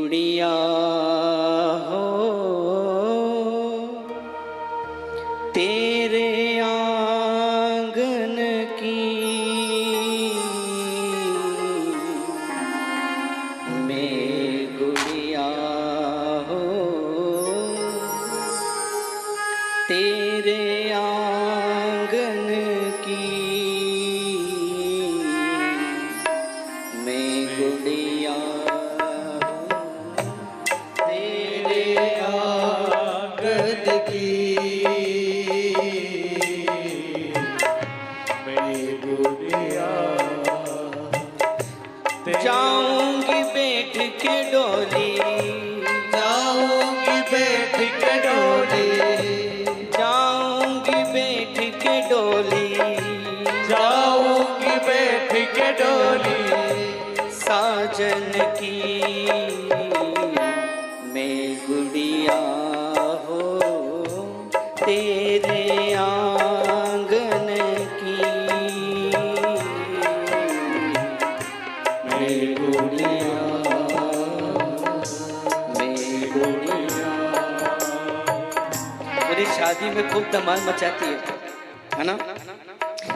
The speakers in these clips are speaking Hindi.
गुड़िया हो तेरे आंगन की, मैं गुड़िया हो तेरे आंगन की, मैं गुड़िया जाऊंगी बैठ के डोली, जाऊंगी बैठ के डोली, जाऊंगी बैठ के डोली, जाऊंगी बैठ के डोली, साजन की मैं गुड़िया हो तेरे आंगन की, मैं गुड़िया, मैं गुड़िया। मेरी शादी में खूब धमाल मचाती है ना?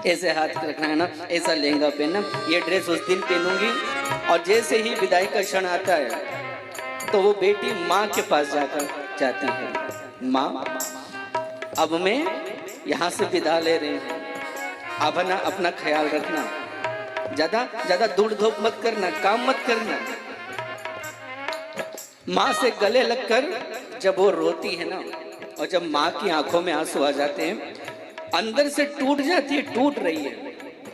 ऐसे हाथ रखना है ना, ऐसा लहंगा पहनना, ये ड्रेस उस दिन पहनूंगी। और जैसे ही विदाई का क्षण आता है तो वो बेटी माँ के पास जाकर जाती है, माँ अब मैं यहाँ से विदा ले रही हूँ, अब ना अपना ख्याल रखना, ज्यादा दूर धूप मत करना, काम मत करना। माँ से गले लगकर जब वो रोती है ना, और जब माँ की आंखों में आंसू आ जाते हैं, अंदर से टूट जाती है, टूट रही है,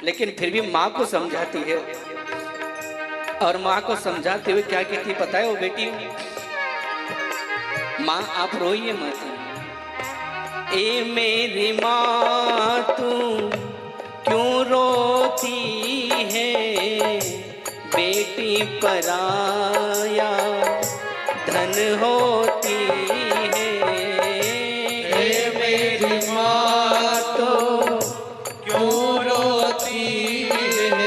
लेकिन फिर भी माँ को समझाती है। और माँ को समझाते हुए क्या कहती पता है वो बेटी? माँ आप रोइए मत, ए मेरी माँ तू क्यों रोती है, बेटी पराया धन होती है। हे मेरी माँ तो क्यों रोती है,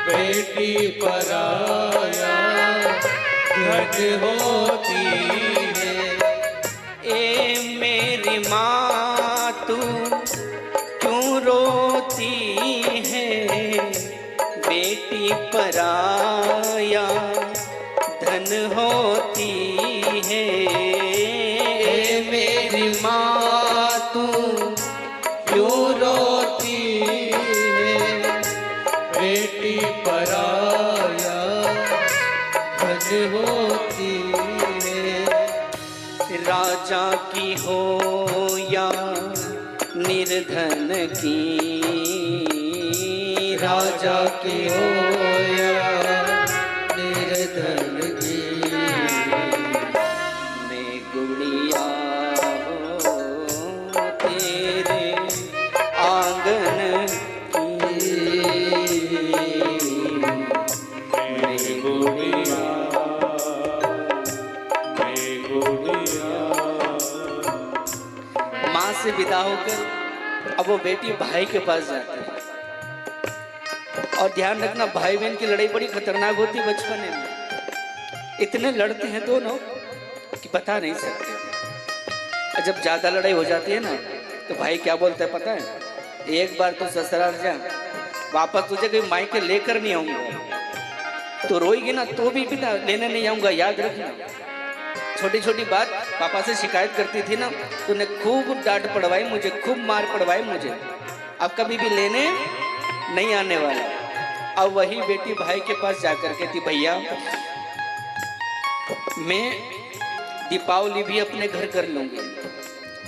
बेटी पराया धन होती है। ए मेरी माँ तू क्यों रोती है, बेटी पराया धन होती है। ए मेरी माँ तू क्यों रोती है, बेटी पराया धन होती है। राजा की हो या निर्धन की, राजा की हो या निर्धन की, मैं गुड़िया हो तेरे आंगन की, मैं गुड़िया, मैं गुड़िया। माँ से विदा होकर अब वो बेटी भाई के पास जाती है। और ध्यान रखना, भाई बहन की लड़ाई बड़ी खतरनाक होती है बचपन में, इतने लड़ते हैं दोनों कि बता नहीं सकते। और जब ज्यादा लड़ाई हो जाती है ना तो भाई क्या बोलता है पता है? एक बार तो ससुराल जा, वापस तुझे कोई मायके लेकर नहीं आऊंगा, तो रोएगी ना तो भी ना लेने नहीं आऊंगा, याद रखना। छोटी छोटी बात पापा से शिकायत करती थी ना, तूने खूब डांट पड़वाई मुझे, खूब मार पड़वाई मुझे, अब कभी भी लेने नहीं आने वाला। अब वही बेटी भाई के पास जाकर कहती भैया मैं दीपावली भी अपने घर कर लूंगी,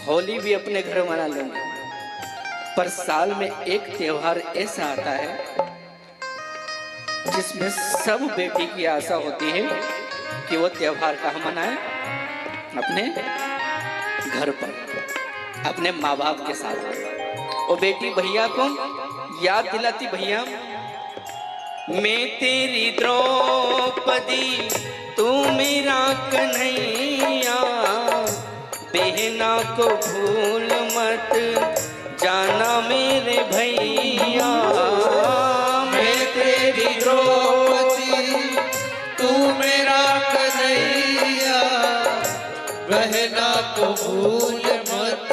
होली भी अपने घर मना लूंगी, पर साल में एक त्योहार ऐसा आता है जिसमें सब बेटी की आशा होती है कि वो त्योहार कहाँ मनाए, अपने घर पर, अपने माँ बाप के साथ। वो बेटी भैया को याद दिलाती, भैया मैं तेरी द्रौपदी तू मेरा कन्हैया, बहना को भूल मत जाना मेरे भैया। मैं तेरी द्रौपदी तू मेरा कन्हैया, बहना को भूल मत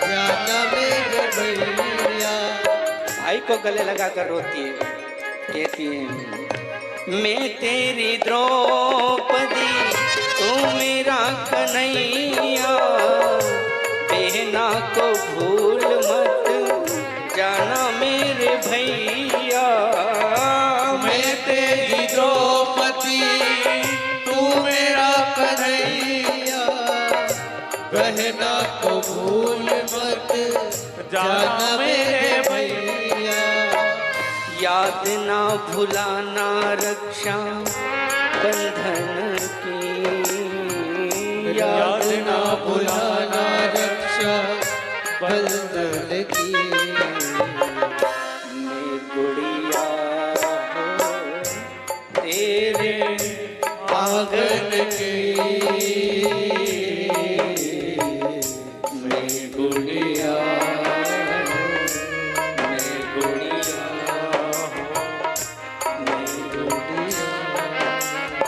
जाना मेरे भैया। भाई को गले लगा कर रोती है, कहती है मैं तेरी द्रौपदी तू मेरा कन्हैया, बहना को भूल मत जाना मेरे भैया। मैं तेरी द्रौपदी तू मेरा कन्हैया, बहना को भूल मत जाना मेरे भैया। याद ना भुलाना रक्षा बंधन की, याद ना भुलाना रक्षा बंधन की। मैं गुड़िया हो तेरे आंगन की, मैं गुड़िया, मैं गुड़िया, मैं गुड़िया।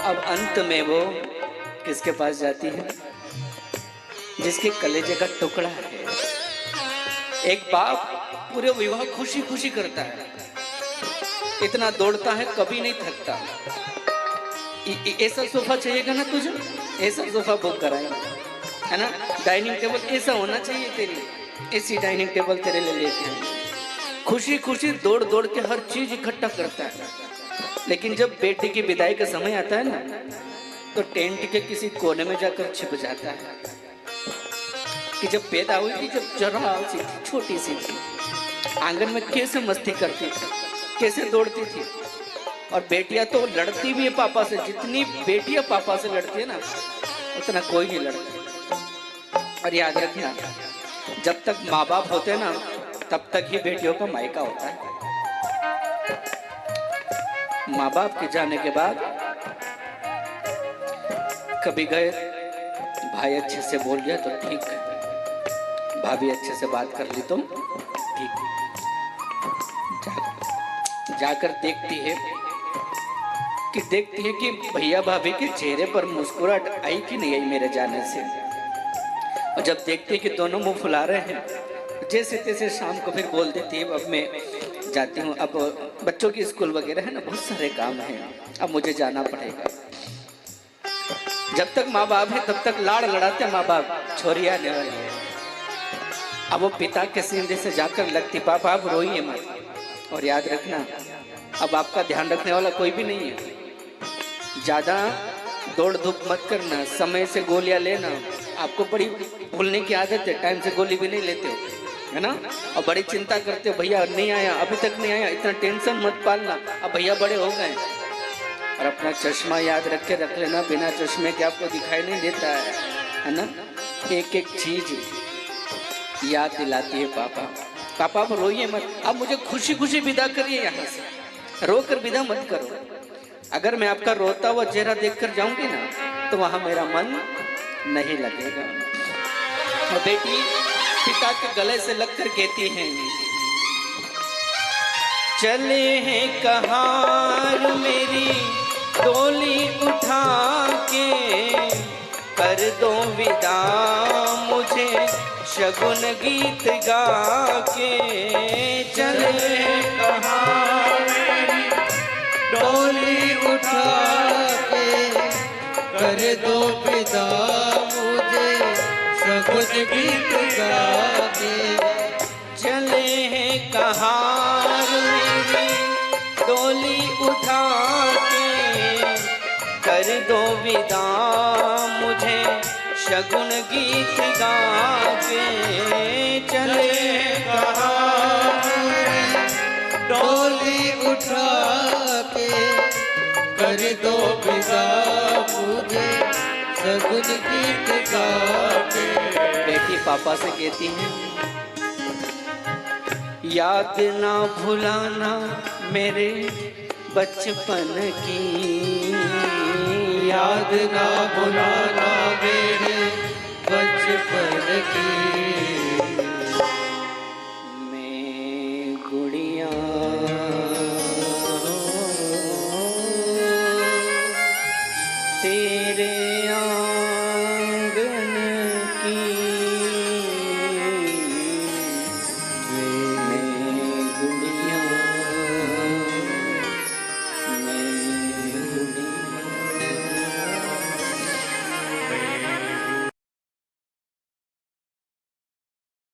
अब अंत में वो किसके पास जाती है? जिसके कलेजे का टुकड़ा है। एक बाप पूरे विवाह खुशी खुशी करता है, इतना दौड़ता है कभी नहीं थकता। ऐसा सोफा चाहिएगा ना तुझे, ऐसा सोफा बुक कराएंगे, है ना। डाइनिंग टेबल ऐसा होना चाहिए, तेरी ऐसी डाइनिंग टेबल तेरे लिए लेके आए। खुशी खुशी दौड़ दौड़ के हर चीज इकट्ठा करता है। लेकिन जब बेटी की विदाई का समय आता है ना, तो टेंट के किसी कोने में जाकर छिप जाता है कि जब पैदा हुई थी, जब जरा सी थी, छोटी सी थी, आंगन में कैसे मस्ती करती थी, कैसे दौड़ती थी। और बेटियां तो लड़ती भी है पापा से, जितनी बेटियां पापा से लड़ती है ना, उतना कोई नहीं लड़ती। और याद रखना, जब तक माँ बाप होते हैं ना, तब तक ही बेटियों का मायका होता है। माँ बाप के जाने के बाद कभी गए, भाई अच्छे से बोल गया तो ठीक, भाभी अच्छे से बात कर ली तो ठीक। जाकर देखती है कि भैया भाभी के चेहरे पर मुस्कुराहट आई कि नहीं आई मेरे जाने से। और जब देखती है कि दोनों मुंह फुला रहे हैं, जैसे तैसे शाम को फिर बोल देती है अब मैं जाती हूँ, अब बच्चों की स्कूल वगैरह है ना, बहुत सारे काम हैं, अब मुझे जाना पड़ेगा। जब तक माँ बाप है तब तक लाड़ लड़ाते माँ बाप, छोरिया आने वाली है। अब वो पिता के सीने से जाकर लगती, पापा आप रोइए मत। और याद रखना, अब आपका ध्यान रखने वाला कोई भी नहीं है। ज्यादा दौड़ धूप मत करना, समय से गोलियां लेना। आपको बड़ी भूलने की आदत है, टाइम से गोली भी नहीं लेते हो, है ना। और बड़ी चिंता करते हो, भैया नहीं आया, अभी तक नहीं आया, इतना टेंशन मत पालना, अब भैया बड़े हो गए। और अपना चश्मा याद रख के रख लेना, बिना चश्मे के आपको दिखाई नहीं देता है ना। एक एक चीज याद दिलाती है पापा। पापा आप रोइए मत, आप मुझे खुशी खुशी विदा करिए, यहाँ से रो कर विदा मत करो। अगर मैं आपका रोता हुआ चेहरा देखकर जाऊंगी ना, तो वहां मेरा मन नहीं लगेगा। और बेटी पिता के गले से लगकर कहती है, चले हैं कहार मेरी डोली उठा के, कर दो विदा मुझे शगुन गीत गा के। चले कहार मेरी डोली उठा के, कर दो विदा मुझे शगुन गीत गा के। चले हैं कहार मेरी डोली उठा के, कर दो विदा मुझे शगुन गीत गा के। चले कहार डोली उठा के, कर दो विदा मुझे शगुन गीत गा के। बेटी पापा से कहती है, याद ना भुलाना मेरे बचपन की, याद ना भुलाना मेरे बचपन की। मैं गुड़िया तेरे